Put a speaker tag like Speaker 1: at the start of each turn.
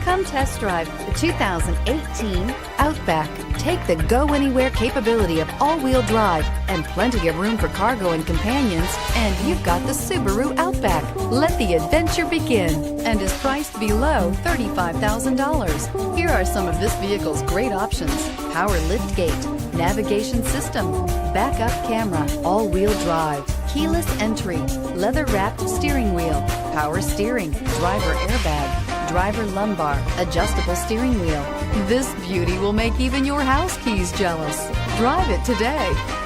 Speaker 1: Come test drive the 2018 Outback. Take the go-anywhere capability of all-wheel drive and plenty of room for cargo and companions, and you've got the Subaru Outback. Let the adventure begin, and is priced below $35,000. Here are some of this vehicle's great options: power liftgate, navigation system, backup camera, all-wheel drive, keyless entry, leather-wrapped steering wheel, power steering, driver airbag, driver lumbar, adjustable steering wheel. This beauty will make even your house keys jealous. Drive it today.